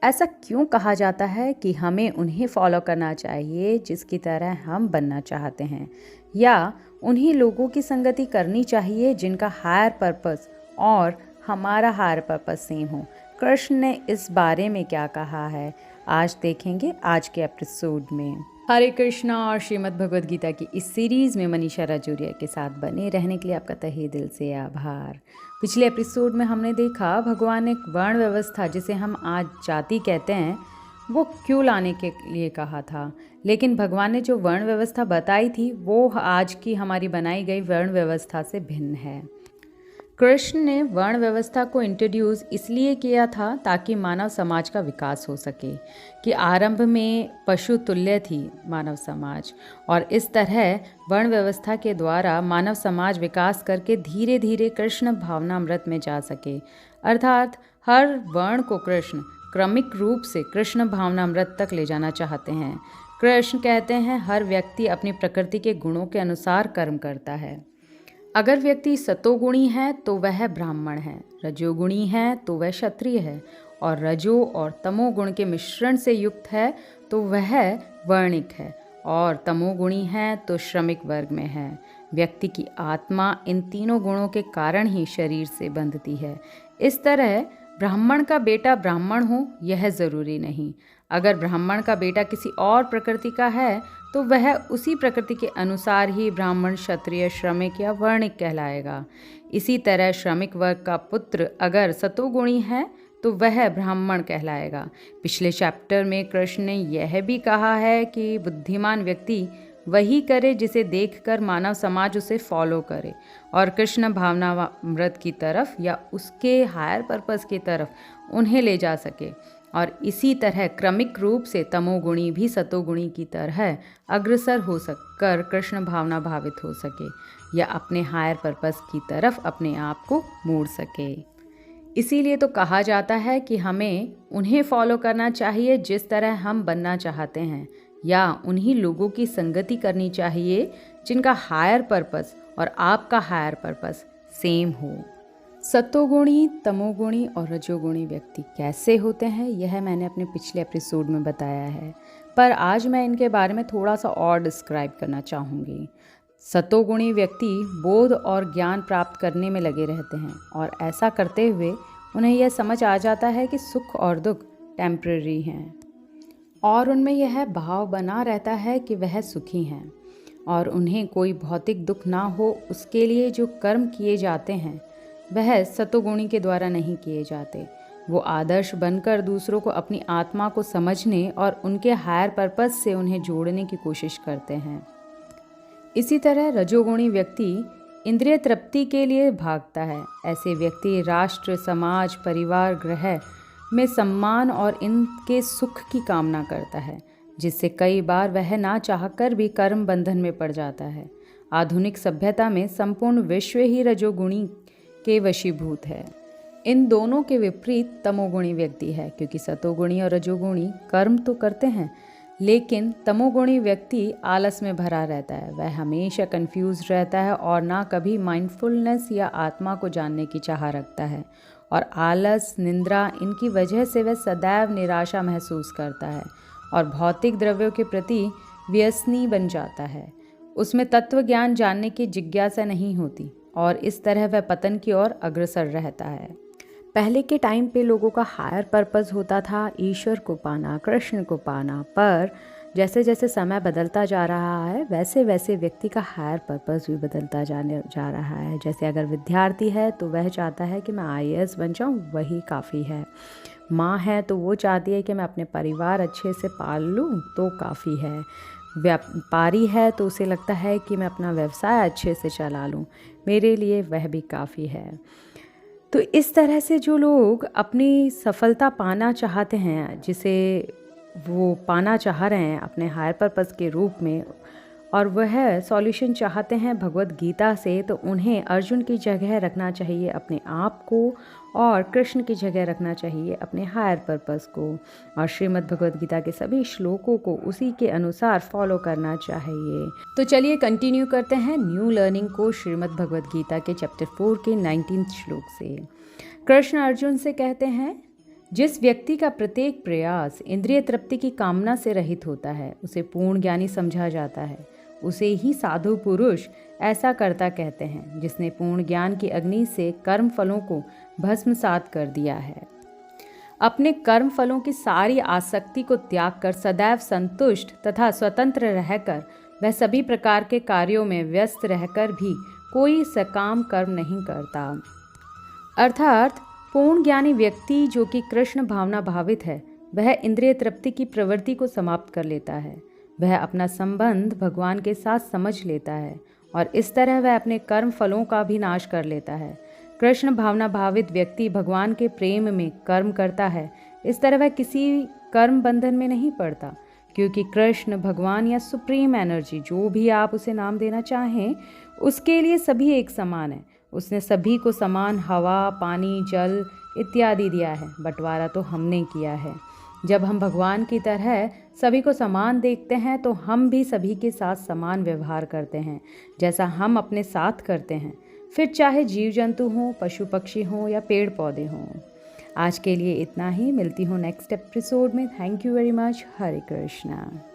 ऐसा क्यों कहा जाता है कि हमें उन्हें फॉलो करना चाहिए जिसकी तरह हम बनना चाहते हैं, या उन्हीं लोगों की संगति करनी चाहिए जिनका हायर पर्पस और हमारा हायर पर्पस सेम हो? कृष्ण ने इस बारे में क्या कहा है, आज देखेंगे आज के एपिसोड में। हरे कृष्णा और श्रीमद् भगवद गीता की इस सीरीज़ में मनीषा राजौरिया के साथ बने रहने के लिए आपका तहे दिल से आभार। पिछले एपिसोड में हमने देखा भगवान ने वर्ण व्यवस्था, जिसे हम आज जाति कहते हैं, वो क्यों लाने के लिए कहा था। लेकिन भगवान ने जो वर्ण व्यवस्था बताई थी वो आज की हमारी बनाई गई वर्ण व्यवस्था से भिन्न है। कृष्ण ने वर्ण व्यवस्था को इंट्रोड्यूस इसलिए किया था ताकि मानव समाज का विकास हो सके, कि आरंभ में पशु तुल्य थी मानव समाज, और इस तरह वर्ण व्यवस्था के द्वारा मानव समाज विकास करके धीरे धीरे कृष्ण भावनामृत में जा सके। अर्थात हर वर्ण को कृष्ण क्रमिक रूप से कृष्ण भावनामृत तक ले जाना चाहते हैं। कृष्ण कहते हैं हर व्यक्ति अपनी प्रकृति के गुणों के अनुसार कर्म करता है। अगर व्यक्ति सतोगुणी है तो वह ब्राह्मण है, रजोगुणी है तो वह क्षत्रिय है, और रजो और तमोगुण के मिश्रण से युक्त है तो वह वर्णिक है, और तमोगुणी है तो श्रमिक वर्ग में है। व्यक्ति की आत्मा इन तीनों गुणों के कारण ही शरीर से बंधती है। इस तरह ब्राह्मण का बेटा ब्राह्मण हो यह जरूरी नहीं। अगर ब्राह्मण का बेटा किसी और प्रकृति का है तो वह उसी प्रकृति के अनुसार ही ब्राह्मण, क्षत्रिय, श्रमिक या वर्णिक कहलाएगा। इसी तरह श्रमिक वर्ग का पुत्र अगर सतोगुणी है तो वह ब्राह्मण कहलाएगा। पिछले चैप्टर में कृष्ण ने यह भी कहा है कि बुद्धिमान व्यक्ति वही करे जिसे देखकर मानव समाज उसे फॉलो करे और कृष्ण भावनामृत की तरफ या उसके हायर पर्पस की तरफ उन्हें ले जा सके। और इसी तरह क्रमिक रूप से तमोगुणी भी सतोगुणी की तरह अग्रसर हो सककर कृष्ण भावना भावित हो सके या अपने हायर पर्पस की तरफ अपने आप को मोड़ सके। इसीलिए तो कहा जाता है कि हमें उन्हें फॉलो करना चाहिए जिस तरह हम बनना चाहते हैं, या उन्हीं लोगों की संगति करनी चाहिए जिनका हायर पर्पस और आपका हायर पर्पस सेम हो। सतोगुणी, तमोगुणी और रजोगुणी व्यक्ति कैसे होते हैं यह मैंने अपने पिछले एपिसोड में बताया है, पर आज मैं इनके बारे में थोड़ा सा और डिस्क्राइब करना चाहूँगी। सतोगुणी व्यक्ति बोध और ज्ञान प्राप्त करने में लगे रहते हैं, और ऐसा करते हुए उन्हें यह समझ आ जाता है कि सुख और दुख टेम्परेरी हैं, और उनमें यह भाव बना रहता है कि वह सुखी हैं, और उन्हें कोई भौतिक दुख ना हो उसके लिए जो कर्म किए जाते हैं वह सतोगुणी के द्वारा नहीं किए जाते। वो आदर्श बनकर दूसरों को अपनी आत्मा को समझने और उनके हायर पर्पस से उन्हें जोड़ने की कोशिश करते हैं। इसी तरह रजोगुणी व्यक्ति इंद्रिय तृप्ति के लिए भागता है। ऐसे व्यक्ति राष्ट्र, समाज, परिवार, ग्रह में सम्मान और इनके सुख की कामना करता है, जिससे कई बार वह ना चाहकर भी कर्म बंधन में पड़ जाता है। आधुनिक सभ्यता में संपूर्ण विश्व ही रजोगुणी के वशीभूत है। इन दोनों के विपरीत तमोगुणी व्यक्ति है, क्योंकि सतोगुणी और रजोगुणी कर्म तो करते हैं, लेकिन तमोगुणी व्यक्ति आलस में भरा रहता है। वह हमेशा कंफ्यूज रहता है और ना कभी माइंडफुलनेस या आत्मा को जानने की चाह रखता है, और आलस, निंद्रा, इनकी वजह से वह सदैव निराशा महसूस करता है और भौतिक द्रव्यों के प्रति व्यसनी बन जाता है। उसमें तत्व ज्ञान जानने की जिज्ञासा नहीं होती, और इस तरह वह पतन की ओर अग्रसर रहता है। पहले के टाइम पे लोगों का हायर पर्पस होता था ईश्वर को पाना, कृष्ण को पाना, पर जैसे जैसे समय बदलता जा रहा है वैसे वैसे व्यक्ति का हायर पर्पस भी बदलता जा रहा है। जैसे अगर विद्यार्थी है तो वह चाहता है कि मैं IAS बन जाऊँ, वही काफ़ी है। माँ है तो वो चाहती है कि मैं अपने परिवार अच्छे से पाल लूँ तो काफ़ी है। व्यापारी है तो उसे लगता है कि मैं अपना व्यवसाय अच्छे से चला लूँ, मेरे लिए वह भी काफ़ी है। तो इस तरह से जो लोग अपनी सफलता पाना चाहते हैं, जिसे वो पाना चाह रहे हैं अपने हायर पर्पस के रूप में, और वह सॉल्यूशन चाहते हैं भगवत गीता से, तो उन्हें अर्जुन की जगह रखना चाहिए अपने आप को, और कृष्ण की जगह रखना चाहिए अपने हायर पर्पस को, और श्रीमद् भगवद गीता के सभी श्लोकों को उसी के अनुसार फॉलो करना चाहिए। तो चलिए कंटिन्यू करते हैं न्यू लर्निंग को श्रीमद् भगवद गीता के चैप्टर 4 के 19 श्लोक से। कृष्ण अर्जुन से कहते हैं, जिस व्यक्ति का प्रत्येक प्रयास इंद्रिय तृप्ति की कामना से रहित होता है उसे पूर्ण ज्ञानी समझा जाता है। उसे ही साधु पुरुष ऐसा करता कहते हैं जिसने पूर्ण ज्ञान की अग्नि से कर्म फलों को भस्मसात कर दिया है। अपने कर्म फलों की सारी आसक्ति को त्याग कर सदैव संतुष्ट तथा स्वतंत्र रहकर वह सभी प्रकार के कार्यों में व्यस्त रहकर भी कोई सकाम कर्म नहीं करता। अर्थात पूर्ण ज्ञानी व्यक्ति जो कि कृष्ण भावना भावित है वह इंद्रिय तृप्ति की प्रवृत्ति को समाप्त कर लेता है। वह अपना संबंध भगवान के साथ समझ लेता है और इस तरह वह अपने कर्म फलों का भी नाश कर लेता है। कृष्ण भावना भावित व्यक्ति भगवान के प्रेम में कर्म करता है। इस तरह वह किसी कर्म बंधन में नहीं पड़ता, क्योंकि कृष्ण भगवान या सुप्रीम एनर्जी, जो भी आप उसे नाम देना चाहें, उसके लिए सभी एक समान है। उसने सभी को समान हवा, पानी, जल इत्यादि दिया है। बंटवारा तो हमने किया है। जब हम भगवान की तरह सभी को समान देखते हैं तो हम भी सभी के साथ समान व्यवहार करते हैं, जैसा हम अपने साथ करते हैं, फिर चाहे जीव जंतु हों, पशु पक्षी हों या पेड़ पौधे हों। आज के लिए इतना ही। मिलती हूँ नेक्स्ट एपिसोड में। Thank you very much. Hare Krishna.